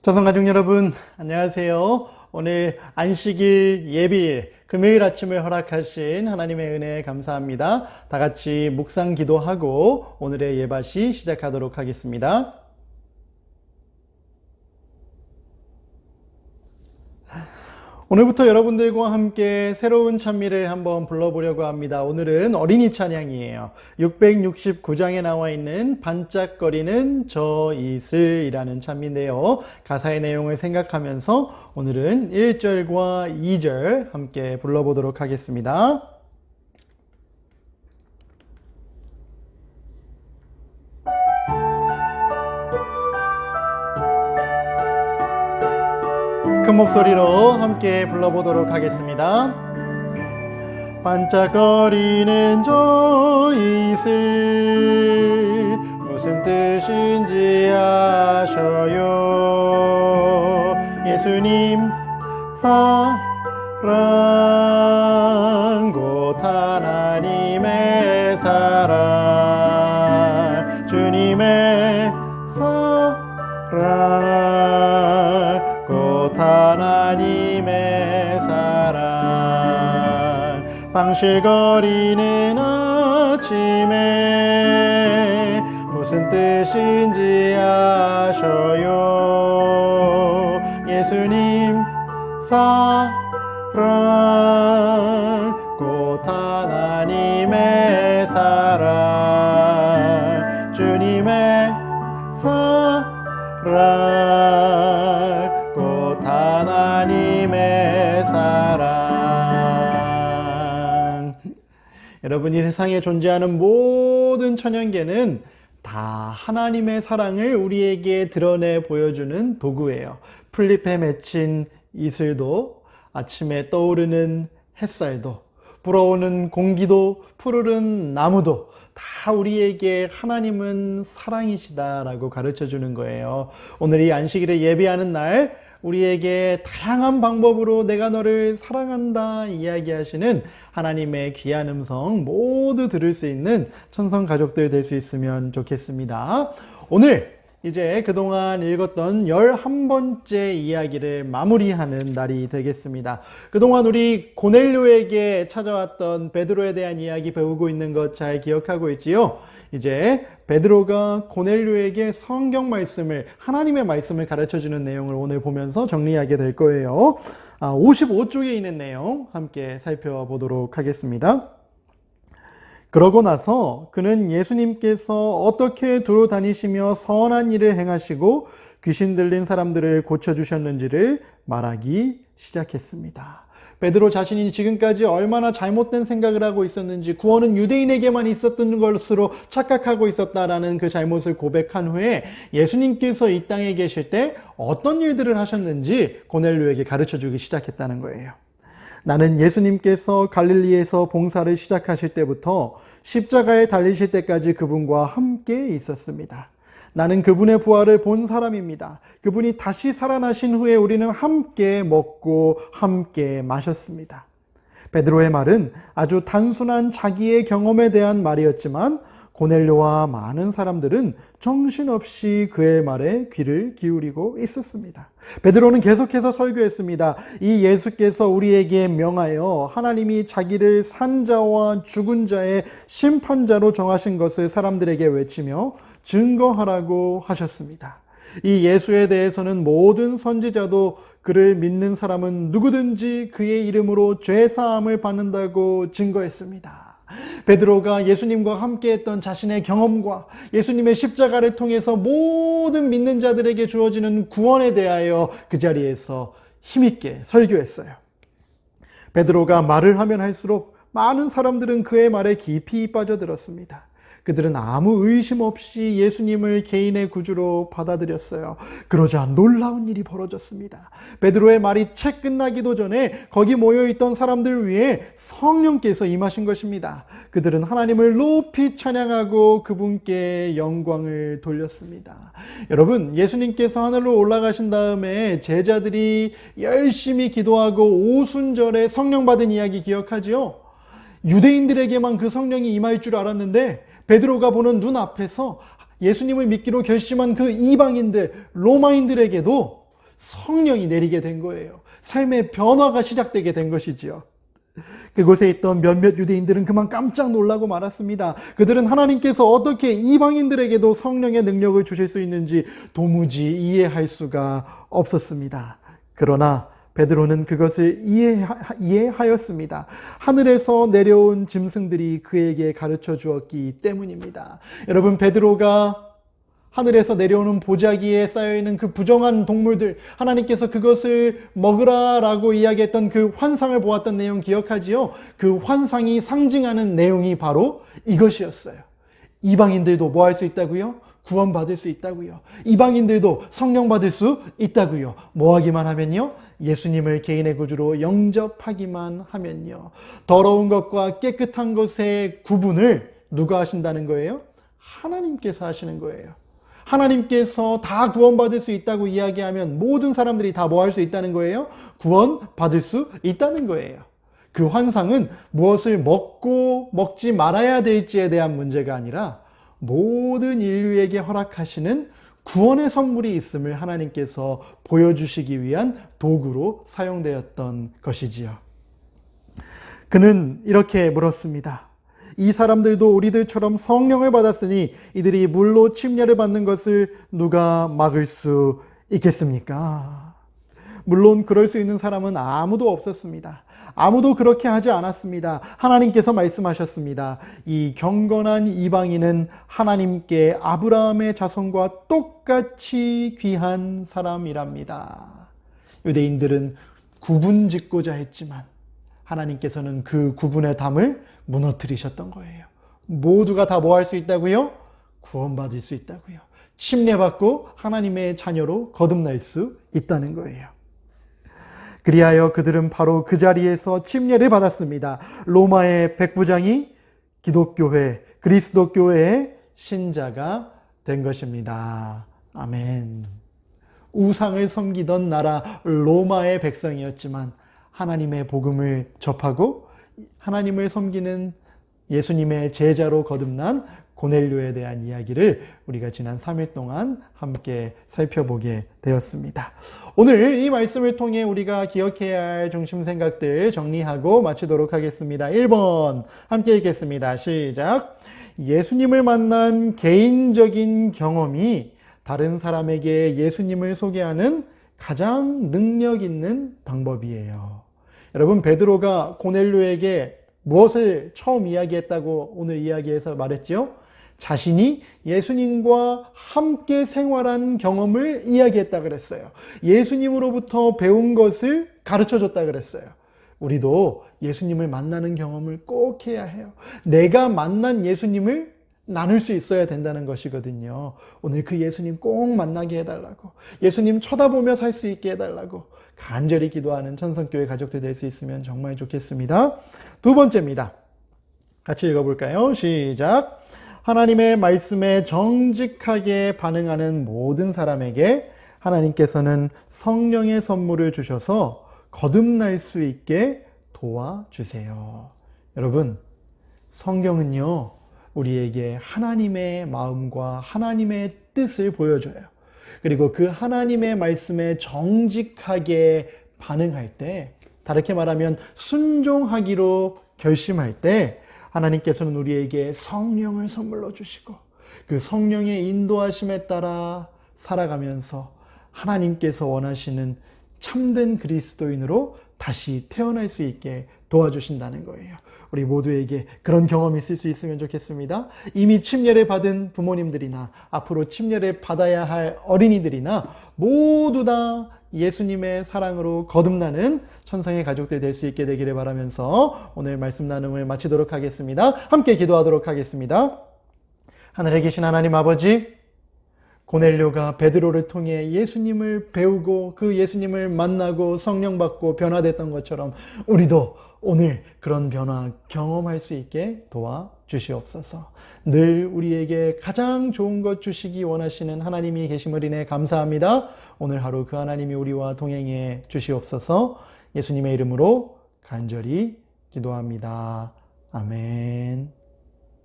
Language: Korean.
자성가족 여러분, 안녕하세요. 오늘 안식일 예비일 금요일 아침을 허락하신 하나님의 은혜에 감사합니다. 다 같이 묵상 기도하고 오늘의 예배시 시작하도록 하겠습니다. 오늘부터 여러분들과 함께 새로운 찬미를 한번 불러보려고 합니다. 오늘은 어린이 찬양이에요. 669장에 나와 있는 반짝거리는 저 이슬이라는 찬미인데요. 가사의 내용을 생각하면서 오늘은 1절과 2절 함께 불러보도록 하겠습니다. 큰 목소리로 함께 불러보도록 하겠습니다. 반짝거리는 저 이슬 무슨 뜻인지 아셔요. 예수님 사랑 곧 하나님의 사랑 주님의 사랑 곧 하나님의 사랑 방실거리는 아침에 무슨 뜻인지 아셔요. 예수님 사랑 곧 하나님의 사랑 주님의 사랑 곧 하나님의 사랑. 여러분, 이 세상에 존재하는 모든 천연계는 다 하나님의 사랑을 우리에게 드러내 보여주는 도구예요. 풀잎에 맺힌 이슬도, 아침에 떠오르는 햇살도, 불어오는 공기도, 푸르른 나무도 다 우리에게 하나님은 사랑이시다라고 가르쳐주는 거예요. 오늘 이 안식일에 예배하는 날 우리에게 다양한 방법으로 내가 너를 사랑한다 이야기하시는 하나님의 귀한 음성 모두 들을 수 있는 천성 가족들 될 수 있으면 좋겠습니다. 오늘 이제 그동안 읽었던 11번째 이야기를 마무리하는 날이 되겠습니다. 그동안 우리 고넬료에게 찾아왔던 베드로에 대한 이야기 배우고 있는 것 잘 기억하고 있지요? 이제 베드로가 고넬료에게 성경 말씀을, 하나님의 말씀을 가르쳐주는 내용을 오늘 보면서 정리하게 될 거예요. 55쪽에 있는 내용 함께 살펴보도록 하겠습니다. 그러고 나서 그는 예수님께서 어떻게 두루 다니시며 선한 일을 행하시고 귀신 들린 사람들을 고쳐주셨는지를 말하기 시작했습니다. 베드로 자신이 지금까지 얼마나 잘못된 생각을 하고 있었는지, 구원은 유대인에게만 있었던 것으로 착각하고 있었다라는 그 잘못을 고백한 후에 예수님께서 이 땅에 계실 때 어떤 일들을 하셨는지 고넬료에게 가르쳐주기 시작했다는 거예요. 나는 예수님께서 갈릴리에서 봉사를 시작하실 때부터 십자가에 달리실 때까지 그분과 함께 있었습니다. 나는 그분의 부활을 본 사람입니다. 그분이 다시 살아나신 후에 우리는 함께 먹고 함께 마셨습니다. 베드로의 말은 아주 단순한 자기의 경험에 대한 말이었지만 고넬료와 많은 사람들은 정신없이 그의 말에 귀를 기울이고 있었습니다. 베드로는 계속해서 설교했습니다. 이 예수께서 우리에게 명하여 하나님이 자기를 산자와 죽은 자의 심판자로 정하신 것을 사람들에게 외치며 증거하라고 하셨습니다. 이 예수에 대해서는 모든 선지자도 그를 믿는 사람은 누구든지 그의 이름으로 죄사함을 받는다고 증거했습니다. 베드로가 예수님과 함께했던 자신의 경험과 예수님의 십자가를 통해서 모든 믿는 자들에게 주어지는 구원에 대하여 그 자리에서 힘있게 설교했어요. 베드로가 말을 하면 할수록 많은 사람들은 그의 말에 깊이 빠져들었습니다. 그들은 아무 의심 없이 예수님을 개인의 구주로 받아들였어요. 그러자 놀라운 일이 벌어졌습니다. 베드로의 말이 채 끝나기도 전에 거기 모여있던 사람들 위에 성령께서 임하신 것입니다. 그들은 하나님을 높이 찬양하고 그분께 영광을 돌렸습니다. 여러분, 예수님께서 하늘로 올라가신 다음에 제자들이 열심히 기도하고 오순절에 성령 받은 이야기 기억하지요? 유대인들에게만 그 성령이 임할 줄 알았는데 베드로가 보는 눈앞에서 예수님을 믿기로 결심한 그 이방인들, 로마인들에게도 성령이 내리게 된 거예요. 삶의 변화가 시작되게 된 것이지요. 그곳에 있던 몇몇 유대인들은 그만 깜짝 놀라고 말았습니다. 그들은 하나님께서 어떻게 이방인들에게도 성령의 능력을 주실 수 있는지 도무지 이해할 수가 없었습니다. 그러나 베드로는 그것을 이해하였습니다. 하늘에서 내려온 짐승들이 그에게 가르쳐 주었기 때문입니다. 여러분, 베드로가 하늘에서 내려오는 보자기에 쌓여있는 그 부정한 동물들, 하나님께서 그것을 먹으라라고 이야기했던 그 환상을 보았던 내용 기억하지요? 그 환상이 상징하는 내용이 바로 이것이었어요. 이방인들도 뭐 할 수 있다고요? 구원받을 수 있다고요. 이방인들도 성령 받을 수 있다고요. 뭐 하기만 하면요? 예수님을 개인의 구주로 영접하기만 하면요. 더러운 것과 깨끗한 것의 구분을 누가 하신다는 거예요? 하나님께서 하시는 거예요. 하나님께서 다 구원받을 수 있다고 이야기하면 모든 사람들이 다 뭐 할 수 있다는 거예요? 구원받을 수 있다는 거예요. 그 환상은 무엇을 먹고 먹지 말아야 될지에 대한 문제가 아니라 모든 인류에게 허락하시는 구원의 선물이 있음을 하나님께서 보여주시기 위한 도구로 사용되었던 것이지요. 그는 이렇게 물었습니다. 이 사람들도 우리들처럼 성령을 받았으니 이들이 물로 침례를 받는 것을 누가 막을 수 있겠습니까? 물론 그럴 수 있는 사람은 아무도 없었습니다. 아무도 그렇게 하지 않았습니다. 하나님께서 말씀하셨습니다. 이 경건한 이방인은 하나님께 아브라함의 자손과 똑같이 귀한 사람이랍니다. 유대인들은 구분 짓고자 했지만 하나님께서는 그 구분의 담을 무너뜨리셨던 거예요. 모두가 다 뭐 할 수 있다고요? 구원받을 수 있다고요. 침례받고 하나님의 자녀로 거듭날 수 있다는 거예요. 그리하여 그들은 바로 그 자리에서 침례를 받았습니다. 로마의 백부장이 기독교회, 그리스도교회의 신자가 된 것입니다. 아멘. 우상을 섬기던 나라 로마의 백성이었지만 하나님의 복음을 접하고 하나님을 섬기는 예수님의 제자로 거듭난 고넬료에 대한 이야기를 우리가 지난 3일 동안 함께 살펴보게 되었습니다. 오늘 이 말씀을 통해 우리가 기억해야 할 중심 생각들 정리하고 마치도록 하겠습니다. 1번 함께 읽겠습니다. 시작. 예수님을 만난 개인적인 경험이 다른 사람에게 예수님을 소개하는 가장 능력 있는 방법이에요. 여러분, 베드로가 고넬료에게 무엇을 처음 이야기했다고 오늘 이야기에서 말했지요? 자신이 예수님과 함께 생활한 경험을 이야기했다 그랬어요. 예수님으로부터 배운 것을 가르쳐줬다 그랬어요. 우리도 예수님을 만나는 경험을 꼭 해야 해요. 내가 만난 예수님을 나눌 수 있어야 된다는 것이거든요. 오늘 그 예수님 꼭 만나게 해달라고, 예수님 쳐다보며 살 수 있게 해달라고 간절히 기도하는 천성교회 가족들 될 수 있으면 정말 좋겠습니다. 두 번째입니다. 같이 읽어볼까요? 시작. 하나님의 말씀에 정직하게 반응하는 모든 사람에게 하나님께서는 성령의 선물을 주셔서 거듭날 수 있게 도와주세요. 여러분, 성경은요, 우리에게 하나님의 마음과 하나님의 뜻을 보여줘요. 그리고 그 하나님의 말씀에 정직하게 반응할 때, 다르게 말하면 순종하기로 결심할 때 하나님께서는 우리에게 성령을 선물로 주시고 그 성령의 인도하심에 따라 살아가면서 하나님께서 원하시는 참된 그리스도인으로 다시 태어날 수 있게 도와주신다는 거예요. 우리 모두에게 그런 경험이 있을 수 있으면 좋겠습니다. 이미 침례를 받은 부모님들이나 앞으로 침례를 받아야 할 어린이들이나 모두 다 예수님의 사랑으로 거듭나는 천성의 가족들 될 수 있게 되기를 바라면서 오늘 말씀 나눔을 마치도록 하겠습니다. 함께 기도하도록 하겠습니다. 하늘에 계신 하나님 아버지, 고넬료가 베드로를 통해 예수님을 배우고 그 예수님을 만나고 성령 받고 변화됐던 것처럼 우리도 오늘 그런 변화 경험할 수 있게 도와주시옵소서. 늘 우리에게 가장 좋은 것 주시기 원하시는 하나님이 계심을 인해 감사합니다. 오늘 하루 그 하나님이 우리와 동행해 주시옵소서. 예수님의 이름으로 간절히 기도합니다. 아멘.